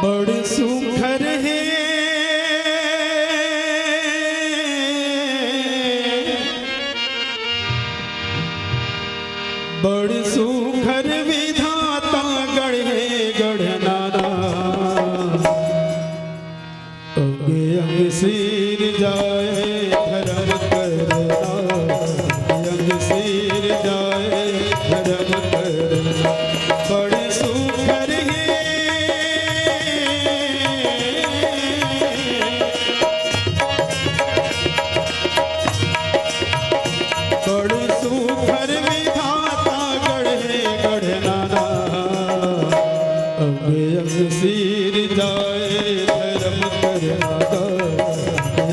बड़ सुखर है बड़ सुखर विधाता गढ़े गढ़नाना अगे अंग सिर जाए धर्म करना अंग सिर जाए धर्म करना बड़ सुखर है बड़ सुखर विधाता गढ़े गढ़नाना अगे अंग सिर जाए धर्म करना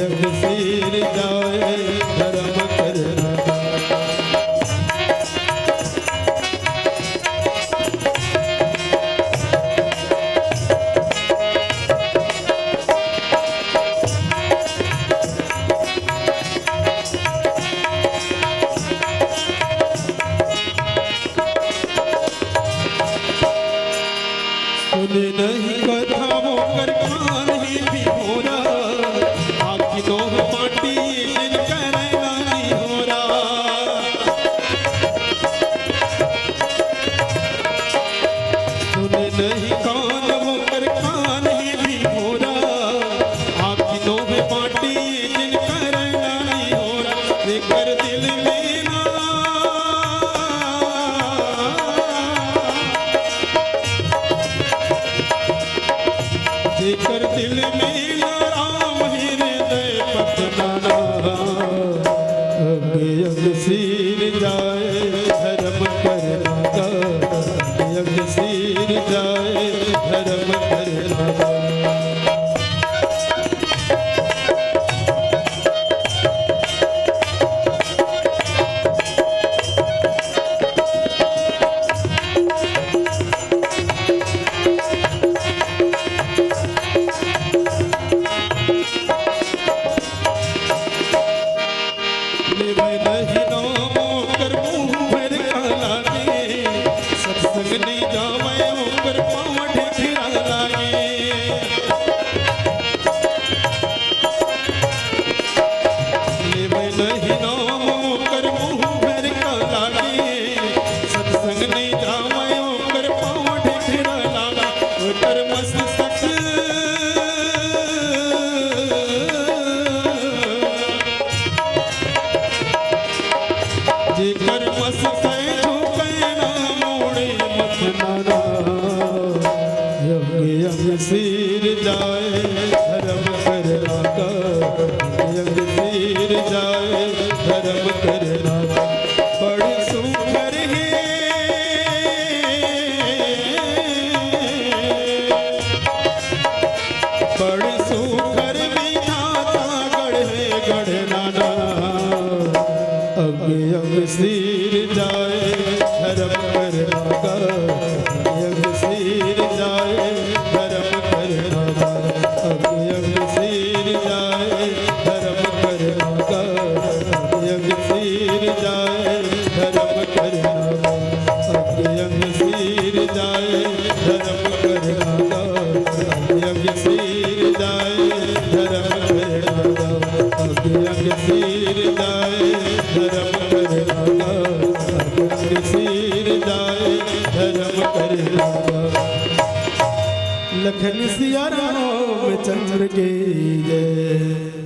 अंग सिर जाए धर्म करना सुने नहीं कथा वो कर कान ही भी होरा आखी दो माटी जिन करना नहीं होरा सुने नहीं कान वो कर कान ही भी होरा आखी दो माटी जिन करना नहीं होरा लेकर दिल में जेकर दिल में राम हृदय पतनाना अगे अंग सिर जाए धर्म करना अंग सिर जाए धर्म करना सत्संग नहीं जावे ऊपर पाँव ठेठिरा लागे लेवे नहीं नाम ऊपर मुँह भर का लागे सत्संग नहीं जावे ऊपर पाँव ठेठिरा लागा ऊपर मस्त सत जेकर मस्त अंग सिर जाए धर्म करना अंग सिर जाए धर्म करना बड़ सुखर है बड़ सुखर विधाता गढ़े गढ़नाना अगे अंग सिर जाए धर्म करना अंग सिर जाए धर्म करना अगे अंग सिर जाए धर्म करना अंग सिर जाए धर्म करना अगे अंग सिर जाए धर्म करना अंग सिर जाए धर्म करना अगे अंग सिर जाए धर्म करना अंग सिर जाए धर्म करना लखन सिया राम चंद्र के जय।